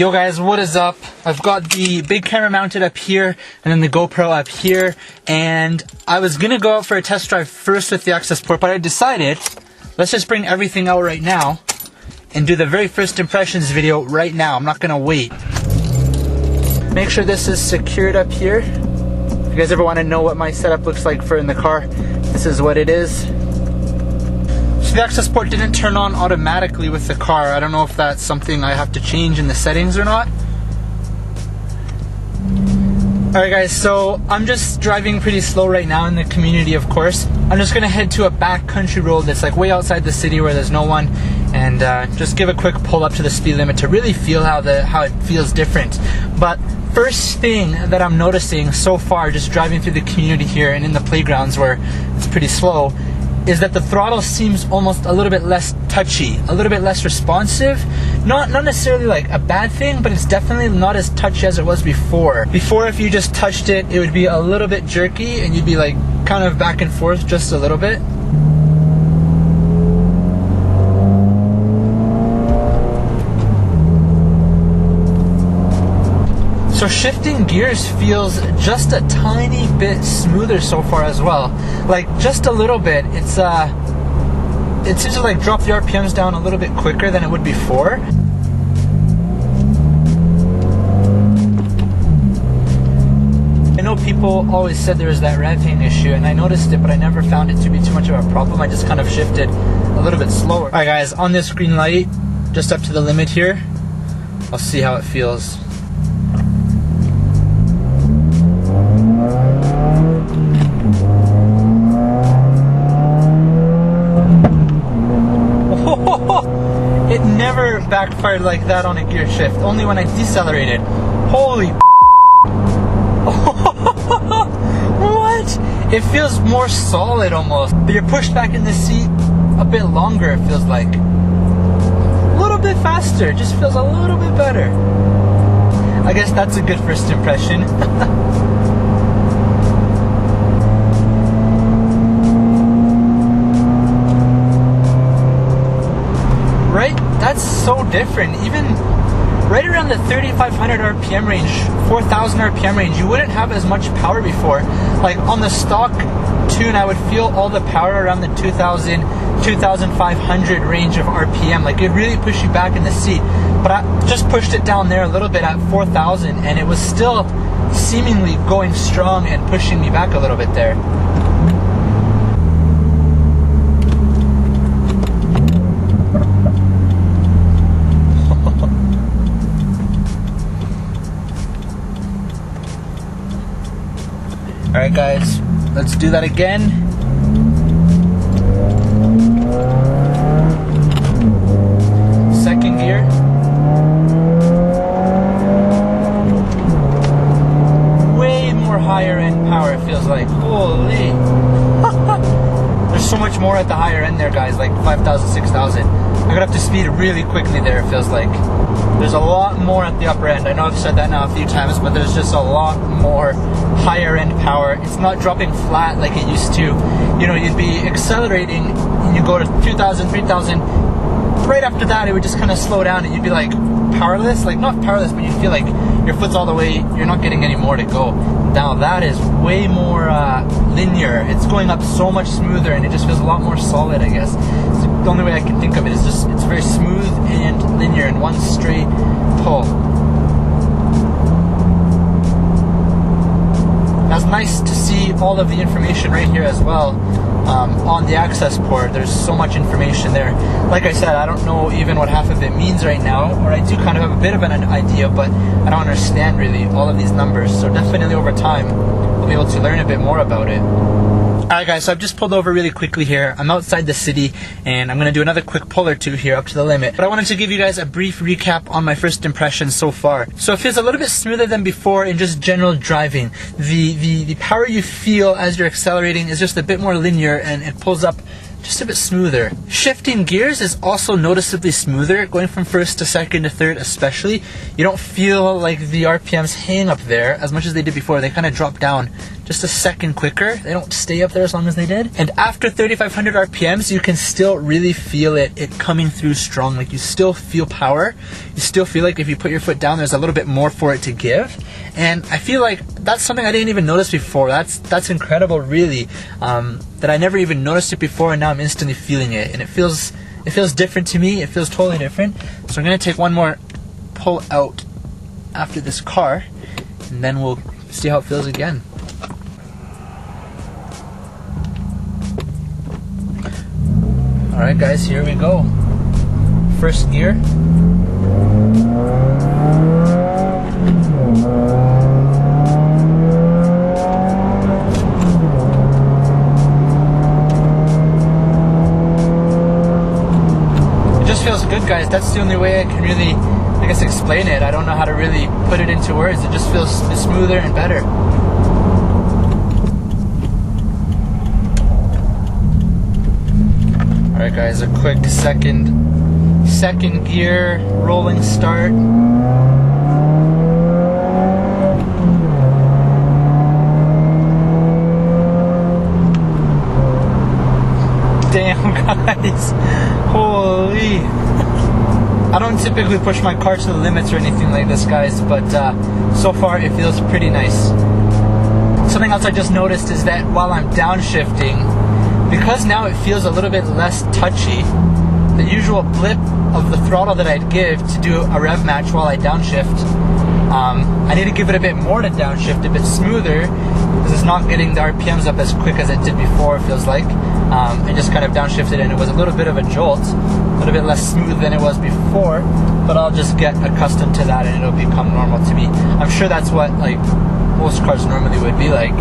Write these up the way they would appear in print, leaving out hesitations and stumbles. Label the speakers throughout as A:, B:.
A: Yo guys, what is up? I've got the big camera mounted up here and then the GoPro up here, and I was gonna go out for a test drive first with the Accessport, but I decided let's just bring everything out right now and do the very first impressions video right now. I'm not gonna wait. Make sure this is secured up here. If you guys ever want to know what my setup looks like for in the car, this is what it is. The Accessport didn't turn on automatically with the car. I don't know if that's something I have to change in the settings or not. Alright guys, so I'm just driving pretty slow right now in the community, of course. I'm just gonna head to a back country road that's like way outside the city where there's no one, and just give a quick pull up to the speed limit to really feel how it feels different. But first thing that I'm noticing so far, just driving through the community here and in the playgrounds where it's pretty slow, is that the throttle seems almost a little bit less touchy, a little bit less responsive. Not necessarily like a bad thing, but it's definitely not as touchy as it was before. Before, if you just touched it, it would be a little bit jerky and you'd be like kind of back and forth just a little bit. So shifting gears feels just a tiny bit smoother so far as well. Like just a little bit. It seems to like drop the RPMs down a little bit quicker than it would before. I know people always said there was that revving issue, and I noticed it, but I never found it to be too much of a problem. I just kind of shifted a little bit slower. Alright guys, on this green light, just up to the limit here, I'll see how it feels. It never backfired like that on a gear shift, only when I decelerated. Holy what? It feels more solid almost. But you're pushed back in the seat a bit longer, it feels like. A little bit faster, it just feels a little bit better. I guess that's a good first impression. Right? That's so different. Even right around the 3,500 RPM range, 4,000 RPM range, you wouldn't have as much power before. Like on the stock tune, I would feel all the power around the 2,000, 2,500 range of RPM. Like it really pushed you back in the seat. But I just pushed it down there a little bit at 4,000, and it was still seemingly going strong and pushing me back a little bit there. Alright guys, let's do that again. Second gear. Way more higher end power, it feels like. Holy. There's so much more at the higher end there guys, like 5,000, 6,000. I got up to speed really quickly there, it feels like. There's a lot more at the upper end. I know I've said that now a few times, but there's just a lot more higher end power. It's not dropping flat like it used to. You know, you'd be accelerating and you go to 2,000, 3,000. Right after that, it would just kind of slow down and you'd be like powerless. Like not powerless, but you'd feel like your foot's all the way, you're not getting any more to go. Now that is way more linear. It's going up so much smoother and it just feels a lot more solid, I guess. The only way I can think of it is just, it's very smooth and linear in one straight pull. That's nice to see all of the information right here as well on the Accessport. There's so much information there. Like I said, I don't know even what half of it means right now, or I do kind of have a bit of an idea, but I don't understand really all of these numbers. So definitely over time, I'll be able to learn a bit more about it. Alright guys, so I've just pulled over really quickly here. I'm outside the city and I'm going to do another quick pull or two here up to the limit. But I wanted to give you guys a brief recap on my first impressions so far. So it feels a little bit smoother than before in just general driving. The power you feel as you're accelerating is just a bit more linear and it pulls up just a bit smoother. Shifting gears is also noticeably smoother, going from first to second to third especially. You don't feel like the RPMs hang up there as much as they did before. They kind of drop down just a second quicker. They don't stay up there as long as they did. And after 3,500 RPMs, you can still really feel it coming through strong. Like, you still feel power. You still feel like if you put your foot down, there's a little bit more for it to give. And I feel like that's something I didn't even notice before. That's incredible, really, that I never even noticed it before, and now I'm instantly feeling it. And it feels different to me. It feels totally different. So I'm gonna take one more pull out after this car, and then we'll see how it feels again. Alright guys, here we go. First gear. It just feels good, guys. That's the only way I can really, I guess, explain it. I don't know how to really put it into words. It just feels smoother and better. Alright guys, a quick second gear rolling start. Damn guys, holy. I don't typically push my car to the limits or anything like this, guys, but so far it feels pretty nice. Something else I just noticed is that while I'm downshifting, because now it feels a little bit less touchy, the usual blip of the throttle that I'd give to do a rev match while I downshift, I need to give it a bit more to downshift, a bit smoother, because it's not getting the RPMs up as quick as it did before, it feels like. I just kind of downshifted and it was a little bit of a jolt, a little bit less smooth than it was before, but I'll just get accustomed to that and it'll become normal to me. I'm sure that's what like most cars normally would be like.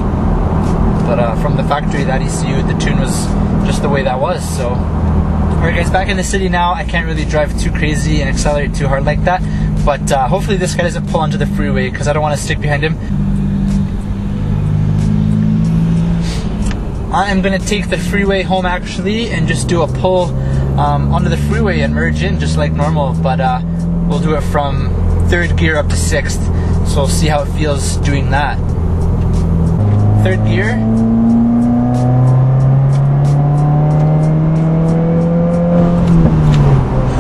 A: But from the factory, that ECU, the tune was just the way that was, so. Alright guys, back in the city now. I can't really drive too crazy and accelerate too hard like that, but hopefully this guy doesn't pull onto the freeway, because I don't want to stick behind him. I am going to take the freeway home actually, and just do a pull onto the freeway and merge in just like normal, but we'll do it from 3rd gear up to 6th, so we'll see how it feels doing that. 3rd gear.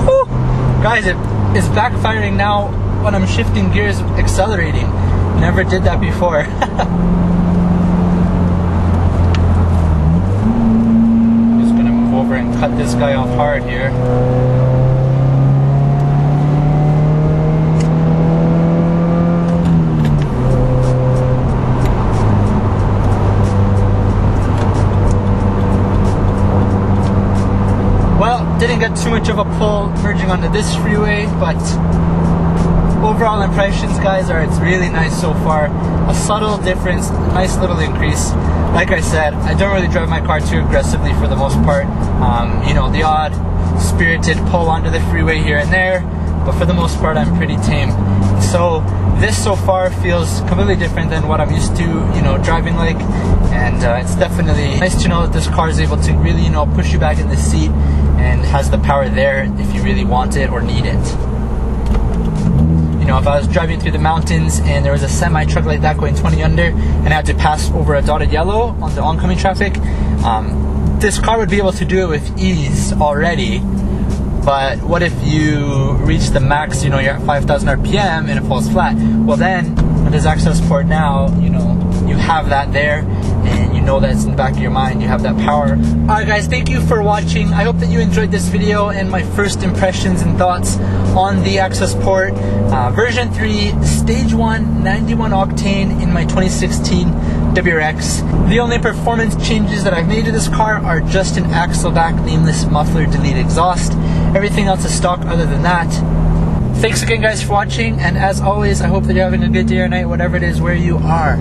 A: Whew. Guys, it is backfiring now when I'm shifting gears, accelerating. Never did that before. Just gonna move over and cut this guy off hard here. Didn't get too much of a pull merging onto this freeway, but overall impressions, guys, are it's really nice so far. A subtle difference, nice little increase. Like I said, I don't really drive my car too aggressively for the most part. You know, the odd spirited pull onto the freeway here and there, but for the most part I'm pretty tame. So this so far feels completely different than what I'm used to, you know, driving like, and it's definitely nice to know that this car is able to really, you know, push you back in the seat and has the power there if you really want it or need it. You know, if I was driving through the mountains and there was a semi truck like that going 20 under and I had to pass over a dotted yellow on the oncoming traffic, this car would be able to do it with ease already. But what if you reach the max, you know, you're at 5,000 RPM and it falls flat? Well then, with this Accessport now, you know, you have that there, and you know that it's in the back of your mind, you have that power. Alright guys, thank you for watching. I hope that you enjoyed this video and my first impressions and thoughts on the Accessport version 3 stage 1 91 octane in my 2016 WRX. The only performance changes that I've made to this car are just an axle back Nameless Muffler Delete exhaust. Everything else is stock other than that. Thanks again guys for watching, and as always, I hope that you're having a good day or night, whatever it is where you are.